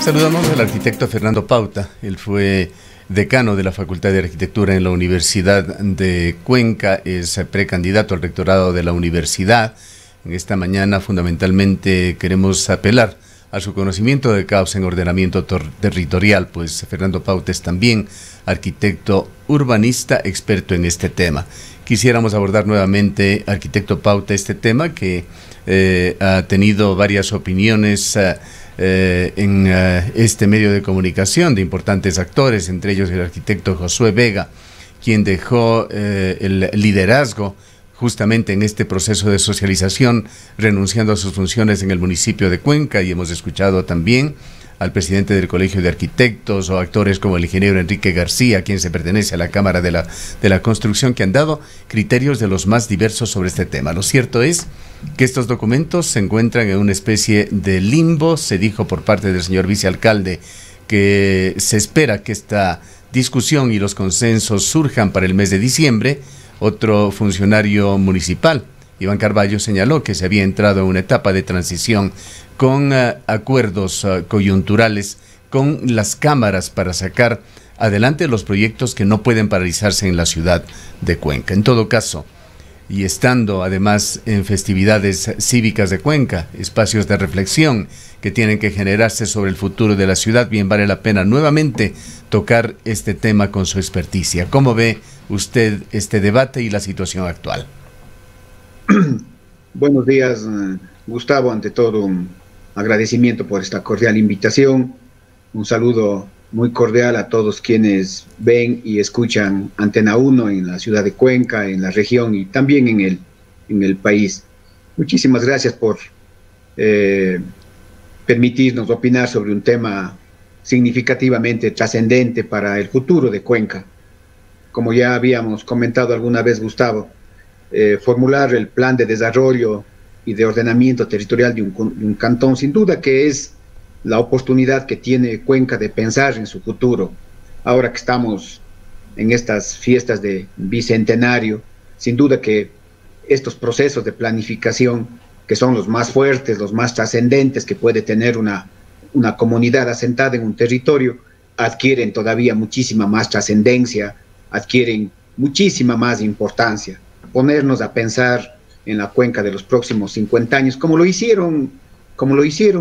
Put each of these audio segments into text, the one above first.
Saludamos al arquitecto Fernando Pauta. Él fue decano de la Facultad de Arquitectura en la Universidad de Cuenca, es precandidato al rectorado de la universidad. En esta mañana fundamentalmente queremos apelar a su conocimiento de causa en ordenamiento territorial, pues Fernando Pauta es también arquitecto urbanista experto en este tema. Quisiéramos abordar nuevamente, arquitecto Pauta, este tema que ha tenido varias opiniones en este medio de comunicación de importantes actores, entre ellos el arquitecto Josué Vega, quien dejó el liderazgo justamente en este proceso de socialización, renunciando a sus funciones en el municipio de Cuenca, y hemos escuchado también al presidente del Colegio de Arquitectos o actores como el ingeniero Enrique García, quien se pertenece a la Cámara de la Construcción, que han dado criterios de los más diversos sobre este tema. Lo cierto es que estos documentos se encuentran en una especie de limbo. Se dijo por parte del señor vicealcalde que se espera que esta discusión y los consensos surjan para el mes de diciembre. Otro funcionario municipal, Iván Carballo, señaló que se había entrado en una etapa de transición con acuerdos coyunturales con las cámaras para sacar adelante los proyectos que no pueden paralizarse en la ciudad de Cuenca. En todo caso, y estando además en festividades cívicas de Cuenca, espacios de reflexión que tienen que generarse sobre el futuro de la ciudad, bien vale la pena nuevamente tocar este tema con su experticia. ¿Cómo ve usted este debate y la situación actual? Buenos días, Gustavo. Ante todo, un agradecimiento por esta cordial invitación. Un saludo muy cordial a todos quienes ven y escuchan Antena 1 en la ciudad de Cuenca, en la región y también en el país. Muchísimas gracias por permitirnos opinar sobre un tema significativamente trascendente para el futuro de Cuenca. Como ya habíamos comentado alguna vez, Gustavo, formular el plan de desarrollo y de ordenamiento territorial de un cantón, sin duda que es la oportunidad que tiene Cuenca de pensar en su futuro. Ahora que estamos en estas fiestas de bicentenario, sin duda que estos procesos de planificación, que son los más fuertes, los más trascendentes que puede tener una comunidad asentada en un territorio, adquieren todavía muchísima más trascendencia, adquieren muchísima más importancia. Ponernos a pensar en la Cuenca de los próximos 50 años, como lo hicieron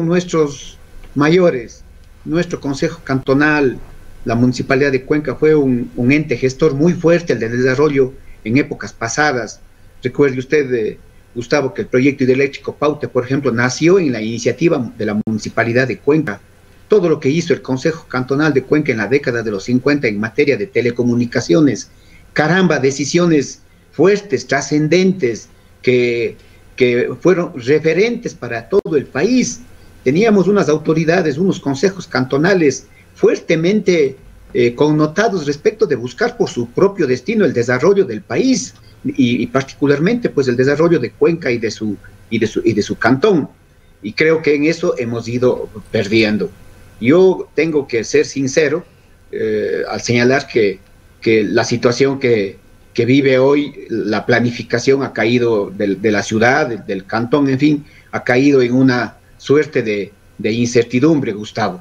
nuestros mayores. Nuestro Consejo Cantonal, la Municipalidad de Cuenca, fue un ente gestor muy fuerte el de desarrollo en épocas pasadas. Recuerde usted, Gustavo, que el proyecto hidroeléctrico Paute, por ejemplo, nació en la iniciativa de la Municipalidad de Cuenca. Todo lo que hizo el Consejo Cantonal de Cuenca en la década de los 50 en materia de telecomunicaciones, caramba, decisiones fuertes, trascendentes, que fueron referentes para todo el país. Teníamos unas autoridades, unos consejos cantonales fuertemente connotados respecto de buscar por su propio destino el desarrollo del país y particularmente pues el desarrollo de Cuenca y de su cantón. Y creo que en eso hemos ido perdiendo. Yo tengo que ser sincero al señalar que la situación que vive hoy, la planificación ha caído de la ciudad, del cantón, en fin, ha caído en una suerte de incertidumbre, Gustavo.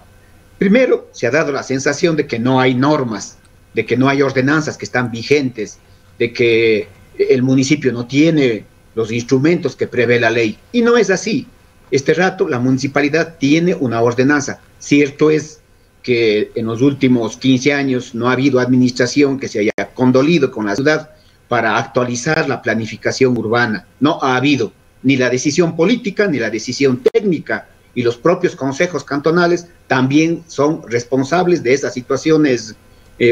Primero, se ha dado la sensación de que no hay normas, de que no hay ordenanzas que están vigentes, de que el municipio no tiene los instrumentos que prevé la ley. Y no es así. Este rato la municipalidad tiene una ordenanza. Cierto es que en los últimos 15 años no ha habido administración que se haya condolido con la ciudad para actualizar la planificación urbana. No ha habido ni la decisión política ni la decisión técnica, y los propios consejos cantonales también son responsables de esas situaciones,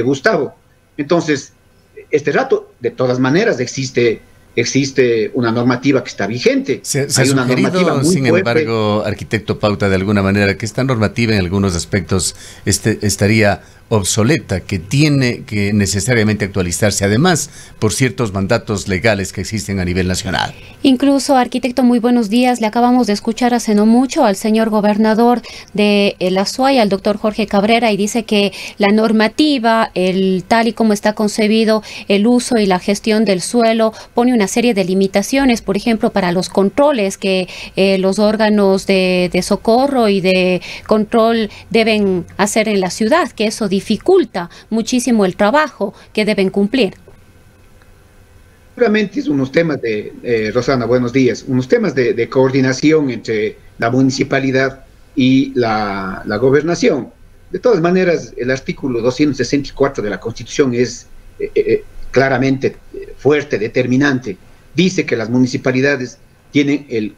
Gustavo. Entonces, este rato, de todas maneras, existe una normativa que está vigente. Hay una normativa muy sin fuerte. Embargo, arquitecto Pauta, de alguna manera, que esta normativa en algunos aspectos estaría obsoleta, que tiene que necesariamente actualizarse, además, por ciertos mandatos legales que existen a nivel nacional. Incluso, arquitecto, muy buenos días. Le acabamos de escuchar hace no mucho al señor gobernador de El Azuay, al doctor Jorge Cabrera, y dice que la normativa, tal y como está concebido el uso y la gestión del suelo, pone una una serie de limitaciones, por ejemplo, para los controles que los órganos de socorro y de control deben hacer en la ciudad, que eso dificulta muchísimo el trabajo que deben cumplir. Seguramente es unos temas Rosana, buenos días, unos temas de coordinación entre la municipalidad y la gobernación. De todas maneras, el artículo 264 de la Constitución es claramente fuerte, determinante. Dice que las municipalidades tienen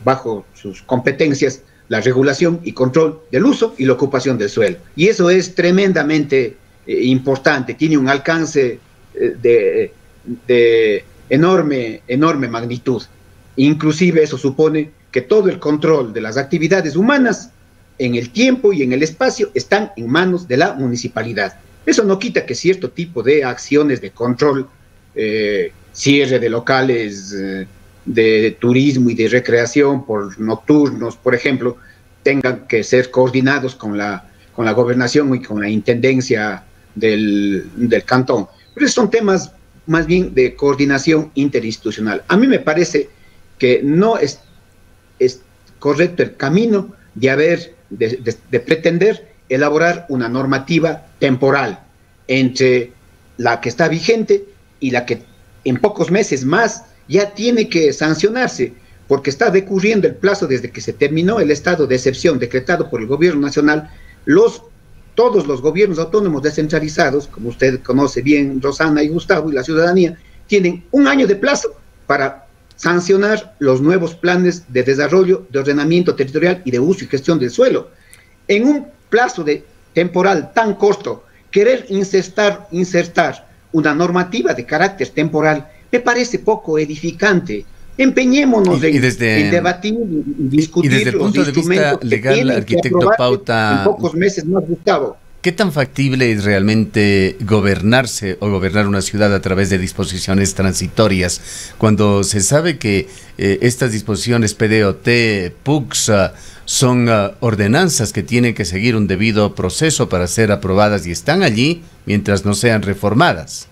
bajo sus competencias la regulación y control del uso y la ocupación del suelo. Y eso es tremendamente importante, tiene un alcance de enorme magnitud. Inclusive eso supone que todo el control de las actividades humanas en el tiempo y en el espacio están en manos de la municipalidad. Eso no quita que cierto tipo de acciones de control, cierre de locales de turismo y de recreación por nocturnos, por ejemplo, tengan que ser coordinados con la gobernación y con la intendencia del cantón. Pero esos son temas más bien de coordinación interinstitucional. A mí me parece que no es correcto el camino de pretender elaborar una normativa temporal entre la que está vigente y la que en pocos meses más ya tiene que sancionarse, porque está decurriendo el plazo desde que se terminó el estado de excepción decretado por el gobierno nacional. Todos los gobiernos autónomos descentralizados, como usted conoce bien, Rosana y Gustavo, y la ciudadanía, tienen un año de plazo para sancionar los nuevos planes de desarrollo, de ordenamiento territorial y de uso y gestión del suelo. En un plazo temporal tan corto, querer insertar una normativa de carácter temporal me parece poco edificante. Empeñémonos en debatir y discutir y desde el punto de vista legal, arquitecto Pauta, en pocos meses más, Gustavo. ¿Qué tan factible es realmente gobernarse o gobernar una ciudad a través de disposiciones transitorias cuando se sabe que estas disposiciones PDOT, PUCS, son ordenanzas que tienen que seguir un debido proceso para ser aprobadas y están allí mientras no sean reformadas?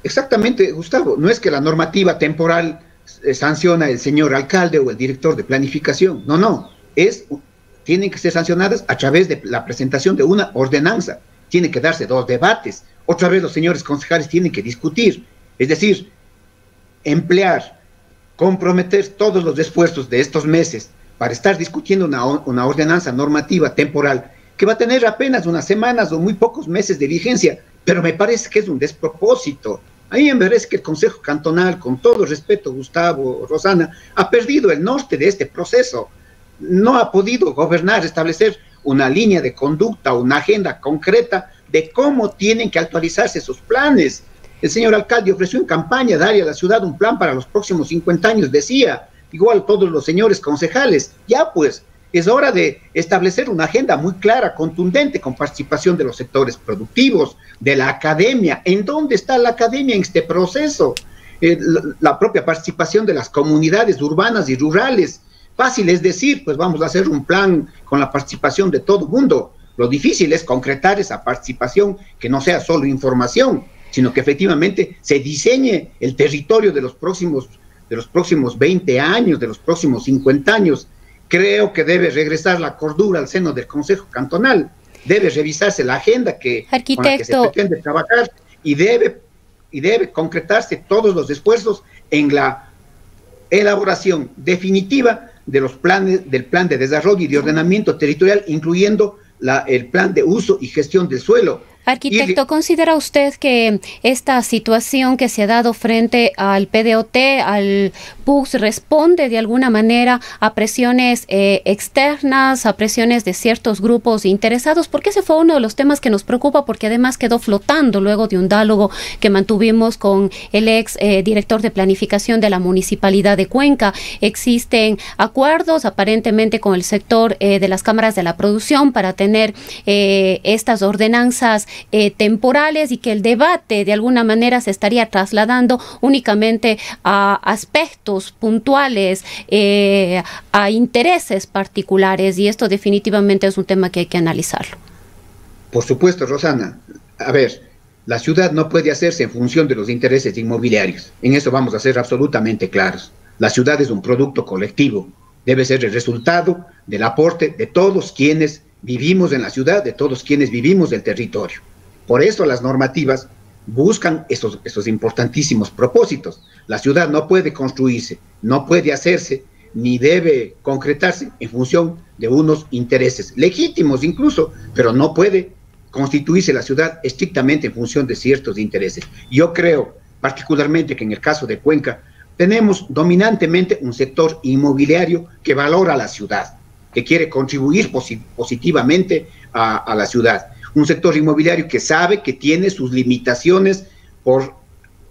Exactamente, Gustavo. No es que la normativa temporal sanciona el señor alcalde o el director de planificación. No. Tienen que ser sancionadas a través de la presentación de una ordenanza. Tienen que darse 2 debates. Otra vez los señores concejales tienen que discutir. Es decir, comprometer todos los esfuerzos de estos meses para estar discutiendo una ordenanza normativa temporal que va a tener apenas unas semanas o muy pocos meses de vigencia, pero me parece que es un despropósito. A mí me parece que el Consejo Cantonal, con todo respeto, Gustavo, Rosana, ha perdido el norte de este proceso. No ha podido gobernar, establecer una línea de conducta, una agenda concreta de cómo tienen que actualizarse sus planes. El señor alcalde ofreció en campaña darle a la ciudad un plan para los próximos 50 años, decía, igual todos los señores concejales. Ya pues, es hora de establecer una agenda muy clara, contundente, con participación de los sectores productivos, de la academia. ¿En dónde está la academia en este proceso? La propia participación de las comunidades urbanas y rurales. Fácil es decir, pues vamos a hacer un plan con la participación de todo el mundo. Lo difícil es concretar esa participación, que no sea solo información, sino que efectivamente se diseñe el territorio de los próximos 20 años, de los próximos 50 años. Creo que debe regresar la cordura al seno del Consejo Cantonal, debe revisarse la agenda con la que se pretende trabajar y debe concretarse todos los esfuerzos en la elaboración definitiva de los planes, del plan de desarrollo y de ordenamiento territorial, incluyendo el plan de uso y gestión del suelo. Arquitecto, ¿considera usted que esta situación que se ha dado frente al PDOT, al PUCS, responde de alguna manera a presiones externas, a presiones de ciertos grupos interesados? Porque ese fue uno de los temas que nos preocupa, porque además quedó flotando luego de un diálogo que mantuvimos con el ex director de planificación de la Municipalidad de Cuenca. Existen acuerdos aparentemente con el sector de las cámaras de la producción para tener estas ordenanzas temporales, y que el debate de alguna manera se estaría trasladando únicamente a aspectos puntuales, a intereses particulares, y esto definitivamente es un tema que hay que analizarlo. Por supuesto, Rosana. A ver, La ciudad no puede hacerse en función de los intereses inmobiliarios. En eso vamos a ser absolutamente claros. La ciudad es un producto colectivo. Debe ser el resultado del aporte de todos quienes vivimos en la ciudad, de todos quienes vivimos del territorio. Por eso las normativas buscan esos importantísimos propósitos. La ciudad no puede construirse, no puede hacerse, ni debe concretarse en función de unos intereses legítimos incluso, pero no puede constituirse la ciudad estrictamente en función de ciertos intereses. Yo creo particularmente que en el caso de Cuenca tenemos dominantemente un sector inmobiliario que valora la ciudad, que quiere contribuir positivamente a la ciudad. Un sector inmobiliario que sabe que tiene sus limitaciones por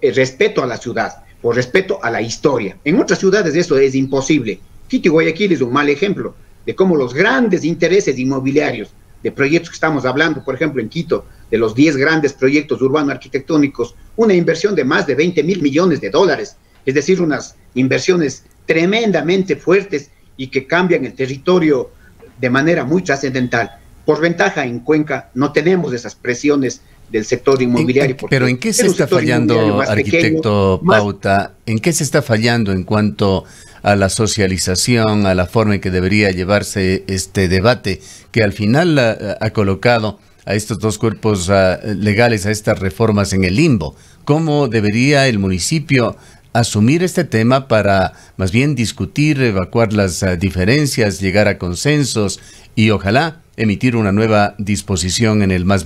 respeto a la ciudad, por respeto a la historia. En otras ciudades eso es imposible. Quito y Guayaquil es un mal ejemplo de cómo los grandes intereses inmobiliarios de proyectos que estamos hablando, por ejemplo en Quito, de los 10 grandes proyectos urbanos arquitectónicos, una inversión de más de 20.000 millones de dólares, es decir, unas inversiones tremendamente fuertes y que cambian el territorio de manera muy trascendental. Por ventaja, en Cuenca no tenemos esas presiones del sector inmobiliario. Pero ¿en qué se está fallando, arquitecto Pauta? ¿En qué se está fallando en cuanto a la socialización, a la forma en que debería llevarse este debate, que al final ha colocado a estos dos cuerpos legales, a estas reformas en el limbo? ¿Cómo debería el municipio asumir este tema para más bien discutir, evacuar las diferencias, llegar a consensos y ojalá emitir una nueva disposición en el más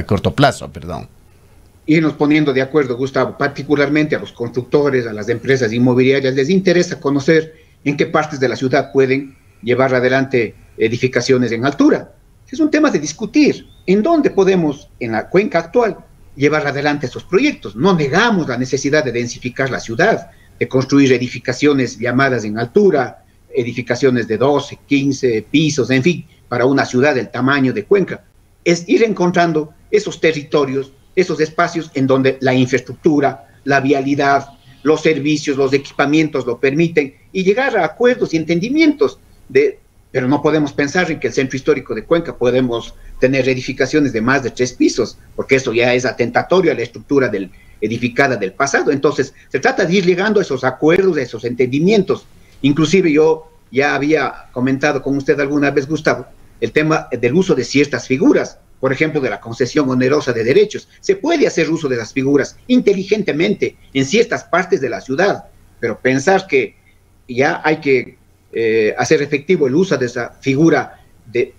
corto plazo, perdón? Irnos poniendo de acuerdo, Gustavo, particularmente a los constructores, a las empresas inmobiliarias, les interesa conocer en qué partes de la ciudad pueden llevar adelante edificaciones en altura. Es un tema de discutir en dónde podemos, en la Cuenca actual, llevar adelante esos proyectos. No negamos la necesidad de densificar la ciudad, de construir edificaciones llamadas en altura, edificaciones de 12, 15 pisos, en fin, para una ciudad del tamaño de Cuenca. Es ir encontrando esos territorios, esos espacios en donde la infraestructura, la vialidad, los servicios, los equipamientos lo permiten y llegar a acuerdos y entendimientos. Pero no podemos pensar en que el centro histórico de Cuenca podemos tener edificaciones de más de 3 pisos, porque eso ya es atentatorio a la estructura edificada del pasado. Entonces, se trata de ir llegando a esos acuerdos, a esos entendimientos. Inclusive yo ya había comentado con usted alguna vez, Gustavo, el tema del uso de ciertas figuras, por ejemplo, de la concesión onerosa de derechos. Se puede hacer uso de las figuras inteligentemente en ciertas partes de la ciudad, pero pensar que ya hay que hacer efectivo el uso de esa figura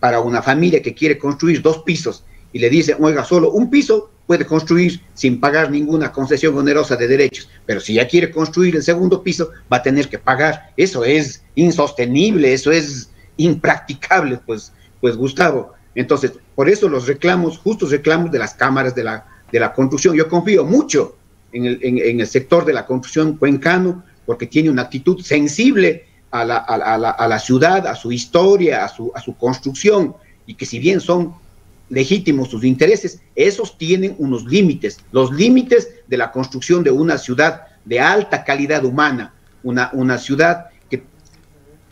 para una familia que quiere construir 2 pisos y le dice, oiga, solo un piso puede construir sin pagar ninguna concesión onerosa de derechos, pero si ya quiere construir el segundo piso, va a tener que pagar. Eso es insostenible, eso es impracticable, pues Gustavo. Entonces, por eso los reclamos, justos reclamos de las cámaras de la construcción. Yo confío mucho en el sector de la construcción cuencano, porque tiene una actitud sensible a la ciudad, a su historia, a su construcción, y que si bien son legítimos sus intereses, esos tienen unos límites, los límites de la construcción de una ciudad de alta calidad humana, una ciudad que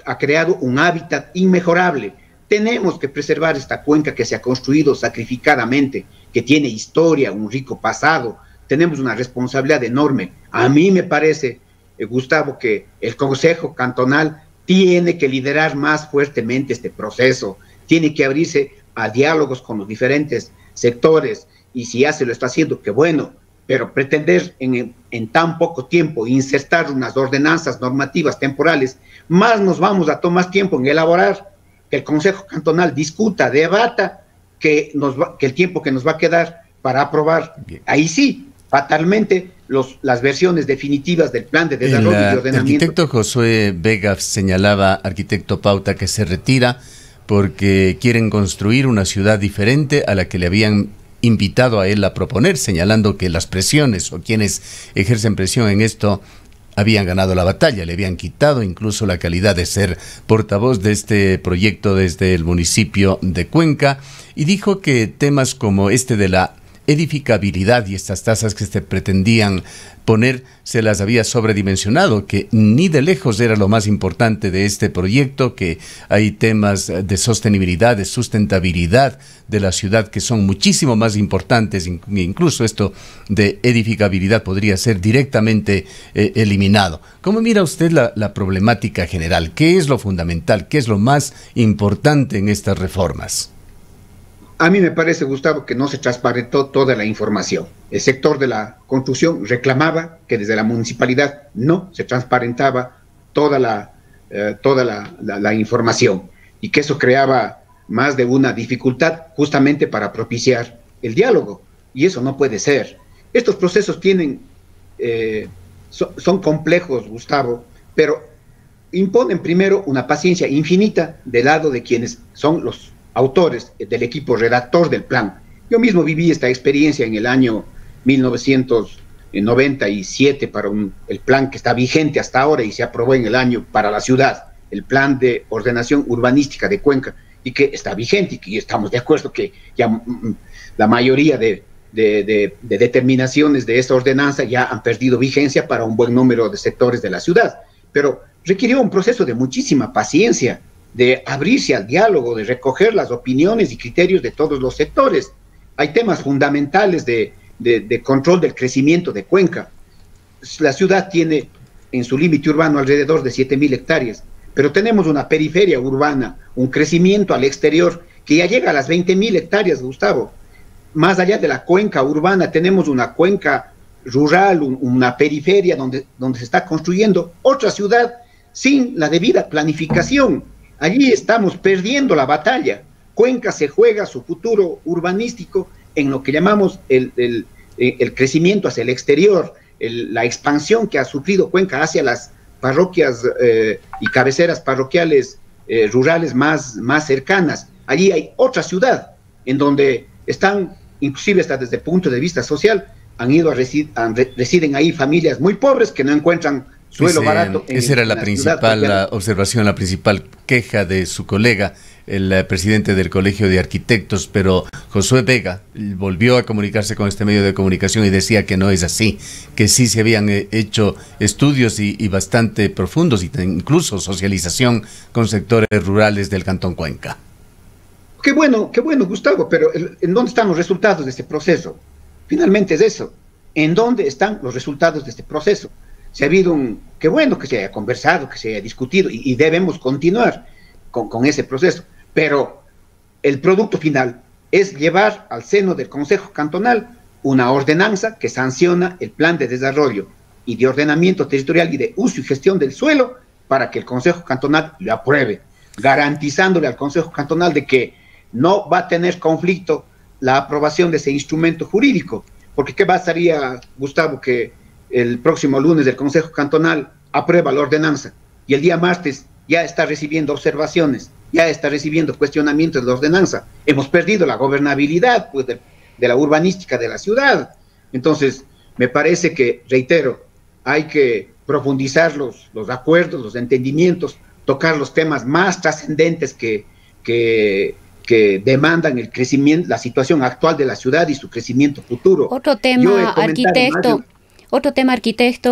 ha creado un hábitat inmejorable. Tenemos que preservar esta Cuenca que se ha construido sacrificadamente, que tiene historia, un rico pasado. Tenemos una responsabilidad enorme. A mí me parece, Gustavo, que el Consejo Cantonal tiene que liderar más fuertemente este proceso, tiene que abrirse a diálogos con los diferentes sectores, y si ya se lo está haciendo, qué bueno, pero pretender en tan poco tiempo insertar unas ordenanzas normativas temporales, más nos vamos a tomar tiempo en elaborar, que el Consejo Cantonal discuta, debata, que el tiempo que nos va a quedar para aprobar, ahí sí, fatalmente, las versiones definitivas del plan de desarrollo y ordenamiento. El arquitecto Josué Vega señalaba, arquitecto Pauta, que se retira porque quieren construir una ciudad diferente a la que le habían invitado a él a proponer, señalando que las presiones o quienes ejercen presión en esto habían ganado la batalla, le habían quitado incluso la calidad de ser portavoz de este proyecto desde el municipio de Cuenca, y dijo que temas como este de la edificabilidad y estas tasas que se pretendían poner se las había sobredimensionado, que ni de lejos era lo más importante de este proyecto, que hay temas de sostenibilidad, de sustentabilidad de la ciudad que son muchísimo más importantes, incluso esto de edificabilidad podría ser directamente eliminado. ¿Cómo mira usted la problemática general? ¿Qué es lo fundamental? ¿Qué es lo más importante en estas reformas? A mí me parece, Gustavo, que no se transparentó toda la información. El sector de la construcción reclamaba que desde la municipalidad no se transparentaba toda la información y que eso creaba más de una dificultad justamente para propiciar el diálogo. Y eso no puede ser. Estos procesos son complejos, Gustavo, pero imponen primero una paciencia infinita del lado de quienes son los autores del equipo redactor del plan. Yo mismo viví esta experiencia en el año 1997 para el plan que está vigente hasta ahora y se aprobó en el año para la ciudad, el plan de ordenación urbanística de Cuenca, y que está vigente y que estamos de acuerdo que ya la mayoría de determinaciones de esa ordenanza ya han perdido vigencia para un buen número de sectores de la ciudad, pero requirió un proceso de muchísima paciencia, de abrirse al diálogo, de recoger las opiniones y criterios de todos los sectores. Hay temas fundamentales de control del crecimiento de Cuenca. La ciudad tiene en su límite urbano alrededor de 7.000 hectáreas, pero tenemos una periferia urbana, un crecimiento al exterior que ya llega a las 20.000 hectáreas, Gustavo. Más allá de la cuenca urbana tenemos una cuenca rural, una periferia donde se está construyendo otra ciudad sin la debida planificación. Allí estamos perdiendo la batalla. Cuenca se juega su futuro urbanístico en lo que llamamos el crecimiento hacia el exterior, la expansión que ha sufrido Cuenca hacia las parroquias y cabeceras parroquiales rurales más cercanas. Allí hay otra ciudad en donde están, inclusive hasta desde el punto de vista social, residen ahí familias muy pobres que no encuentran suelo barato. Esa era la principal observación, la principal queja de su colega, el presidente del Colegio de Arquitectos, pero Josué Vega volvió a comunicarse con este medio de comunicación y decía que no es así, que sí se habían hecho estudios y bastante profundos, incluso socialización con sectores rurales del Cantón Cuenca. Qué bueno, Gustavo, pero ¿en dónde están los resultados de este proceso? Finalmente es eso. ¿En dónde están los resultados de este proceso? Se ha habido qué bueno que se haya conversado, que se haya discutido y debemos continuar con ese proceso, pero el producto final es llevar al seno del Consejo Cantonal una ordenanza que sanciona el plan de desarrollo y de ordenamiento territorial y de uso y gestión del suelo para que el Consejo Cantonal lo apruebe, garantizándole al Consejo Cantonal de que no va a tener conflicto la aprobación de ese instrumento jurídico, porque ¿qué bastaría, Gustavo, que el próximo lunes el Consejo Cantonal aprueba la ordenanza y el día martes ya está recibiendo observaciones, ya está recibiendo cuestionamientos de la ordenanza? Hemos perdido la gobernabilidad pues, de la urbanística de la ciudad. Entonces, me parece que, reitero, hay que profundizar los acuerdos, los entendimientos, tocar los temas más trascendentes que demandan el crecimiento, la situación actual de la ciudad y su crecimiento futuro. Otro tema, arquitecto,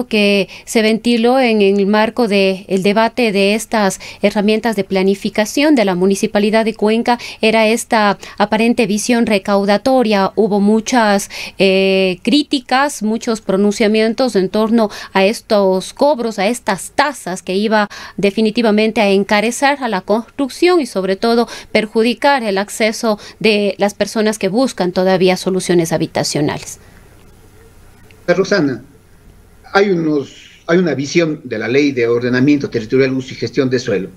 que se ventiló en el marco del debate de estas herramientas de planificación de la Municipalidad de Cuenca era esta aparente visión recaudatoria. Hubo muchas críticas, muchos pronunciamientos en torno a estos cobros, a estas tasas que iba definitivamente a encarecer a la construcción y sobre todo perjudicar el acceso de las personas que buscan todavía soluciones habitacionales. Rosana, hay una visión de la Ley de Ordenamiento Territorial, Uso y Gestión de Suelo,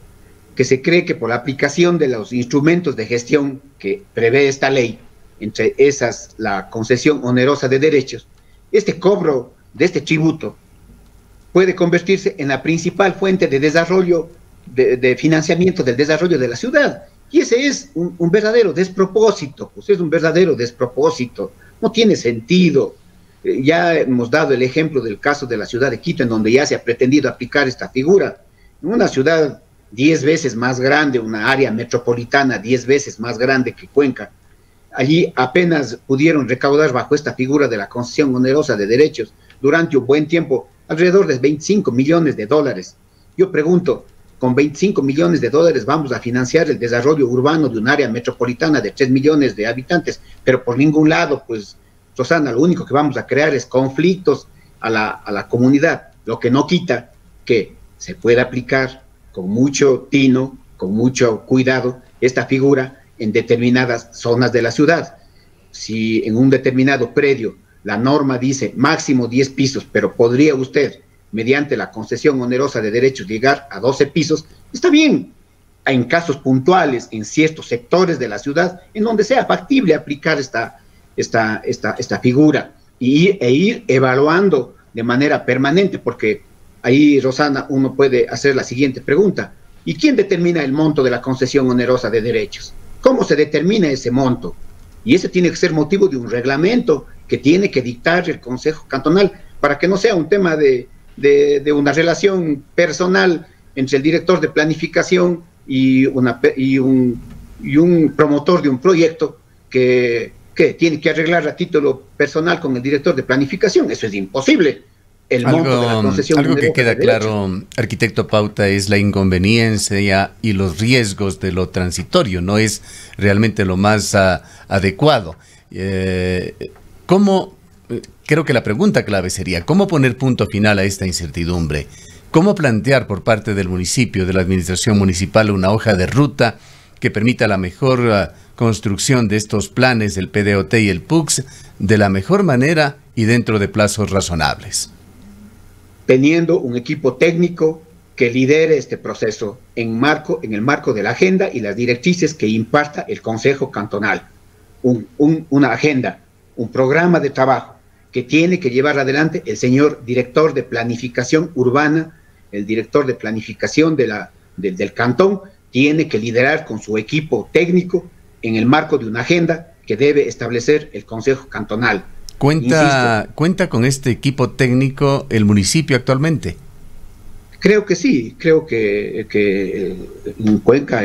que se cree que por la aplicación de los instrumentos de gestión que prevé esta ley, entre esas la concesión onerosa de derechos, este cobro de este tributo puede convertirse en la principal fuente de desarrollo, de financiamiento del desarrollo de la ciudad. Y ese es un verdadero despropósito, pues es un verdadero despropósito, no tiene sentido. Ya hemos dado el ejemplo del caso de la ciudad de Quito, en donde ya se ha pretendido aplicar esta figura. En una ciudad 10 veces más grande, una área metropolitana 10 veces más grande que Cuenca, allí apenas pudieron recaudar bajo esta figura de la concesión onerosa de derechos durante un buen tiempo alrededor de 25 millones de dólares. Yo pregunto, ¿con 25 millones de dólares vamos a financiar el desarrollo urbano de un área metropolitana de 3 millones de habitantes? Pero por ningún lado, pues, Rosana, lo único que vamos a crear es conflictos a la comunidad, lo que no quita que se pueda aplicar con mucho tino, con mucho cuidado, esta figura en determinadas zonas de la ciudad. Si en un determinado predio la norma dice máximo 10 pisos, pero podría usted, mediante la concesión onerosa de derechos, llegar a 12 pisos, está bien. En casos puntuales, en ciertos sectores de la ciudad, en donde sea factible aplicar esta figura e ir evaluando de manera permanente, porque ahí, Rosana, uno puede hacer la siguiente pregunta. ¿Y quién determina el monto de la concesión onerosa de derechos? ¿Cómo se determina ese monto? Y ese tiene que ser motivo de un reglamento que tiene que dictar el Consejo Cantonal, para que no sea un tema de una relación personal entre el director de planificación y un promotor de un proyecto que tiene que arreglar a título personal con el director de planificación. Eso es imposible. El monto de la concesión algo que queda claro, arquitecto Pauta, es la inconveniencia y los riesgos de lo transitorio, no es realmente lo más adecuado. Creo que la pregunta clave sería, ¿cómo poner punto final a esta incertidumbre? ¿Cómo plantear por parte del municipio, de la administración municipal, una hoja de ruta que permita la mejor construcción de estos planes, el PDOT y el PUCS, de la mejor manera y dentro de plazos razonables? Teniendo un equipo técnico que lidere este proceso en el marco de la agenda y las directrices que imparta el Consejo Cantonal. Una agenda, un programa de trabajo que tiene que llevar adelante el señor director de planificación urbana, el director de planificación del cantón, tiene que liderar con su equipo técnico en el marco de una agenda que debe establecer el Consejo Cantonal. ¿Cuenta con este equipo técnico el municipio actualmente? Creo que sí, creo que en Cuenca,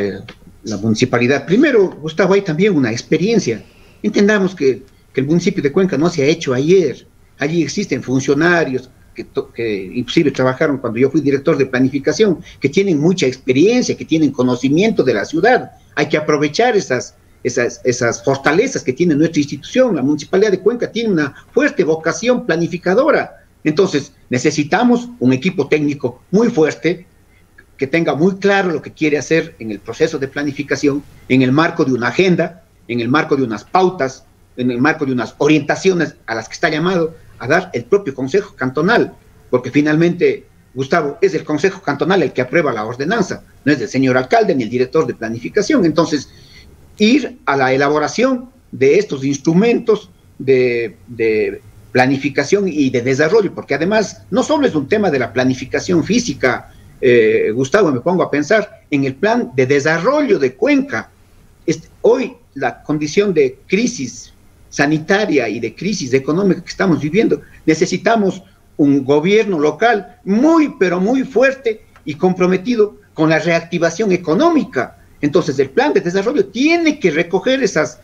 la municipalidad, primero, Gustavo, hay también una experiencia. Entendamos que el municipio de Cuenca no se ha hecho ayer. Allí existen funcionarios que inclusive trabajaron cuando yo fui director de planificación, que tienen mucha experiencia, que tienen conocimiento de la ciudad. Hay que aprovechar esas fortalezas que tiene nuestra institución. La Municipalidad de Cuenca tiene una fuerte vocación planificadora. Entonces, necesitamos un equipo técnico muy fuerte, que tenga muy claro lo que quiere hacer en el proceso de planificación, en el marco de una agenda, en el marco de unas pautas, en el marco de unas orientaciones a las que está llamado a dar el propio Consejo Cantonal, porque finalmente, Gustavo, es el Consejo Cantonal el que aprueba la ordenanza, no es el señor alcalde ni el director de planificación. Entonces, ir a la elaboración de estos instrumentos de planificación y de desarrollo, porque además no solo es un tema de la planificación física, Gustavo, me pongo a pensar en el plan de desarrollo de Cuenca. Hoy la condición de crisis sanitaria y de crisis económica que estamos viviendo, necesitamos un gobierno local muy, pero muy fuerte y comprometido con la reactivación económica. Entonces, el plan de desarrollo tiene que recoger esas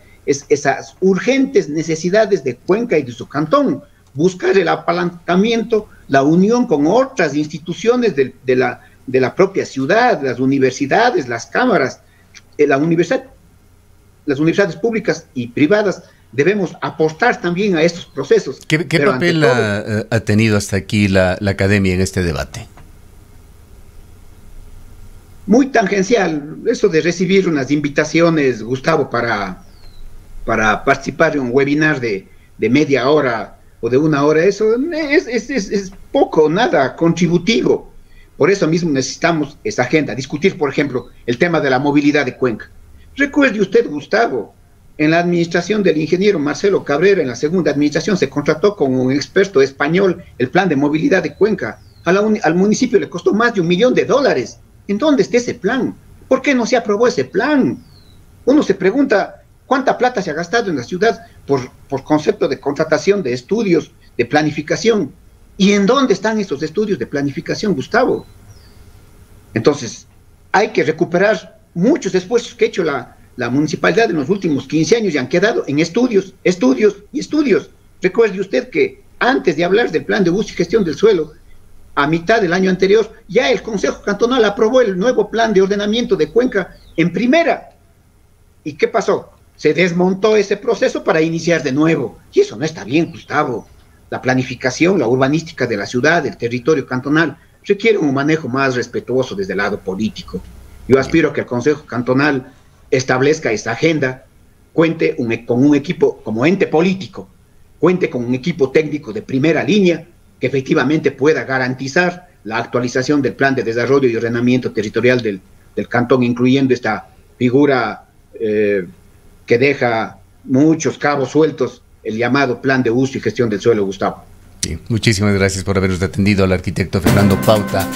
urgentes necesidades de Cuenca y de su cantón, buscar el apalancamiento, la unión con otras instituciones de la propia ciudad, las universidades, las cámaras, las universidades públicas y privadas. Debemos apostar también a estos procesos. ¿Qué papel ha tenido hasta aquí la academia en este debate? Muy tangencial, eso de recibir unas invitaciones, Gustavo, para participar en un webinar de media hora o de una hora, eso es poco, nada contributivo. Por eso mismo necesitamos esa agenda, discutir, por ejemplo, el tema de la movilidad de Cuenca. Recuerde usted, Gustavo, en la administración del ingeniero Marcelo Cabrera, en la segunda administración, se contrató con un experto español el plan de movilidad de Cuenca. Al municipio le costó más de $1 millón. ¿En dónde está ese plan? ¿Por qué no se aprobó ese plan? Uno se pregunta cuánta plata se ha gastado en la ciudad por concepto de contratación de estudios de planificación. ¿Y en dónde están esos estudios de planificación, Gustavo? Entonces, hay que recuperar muchos esfuerzos que ha hecho la la municipalidad en los últimos 15 años y han quedado en estudios, estudios y estudios. Recuerde usted que antes de hablar del plan de uso y gestión del suelo, a mitad del año anterior, ya el Consejo Cantonal aprobó el nuevo plan de ordenamiento de Cuenca en primera. ¿Y qué pasó? Se desmontó ese proceso para iniciar de nuevo. Y eso no está bien, Gustavo. La planificación, la urbanística de la ciudad, del territorio cantonal, requiere un manejo más respetuoso desde el lado político. Yo aspiro a que el Consejo Cantonal establezca esta agenda, cuente con un equipo como ente político, cuente con un equipo técnico de primera línea que efectivamente pueda garantizar la actualización del plan de desarrollo y ordenamiento territorial del cantón, incluyendo esta figura que deja muchos cabos sueltos, el llamado plan de uso y gestión del suelo, Gustavo. Sí, muchísimas gracias por habernos atendido al arquitecto Fernando Pauta.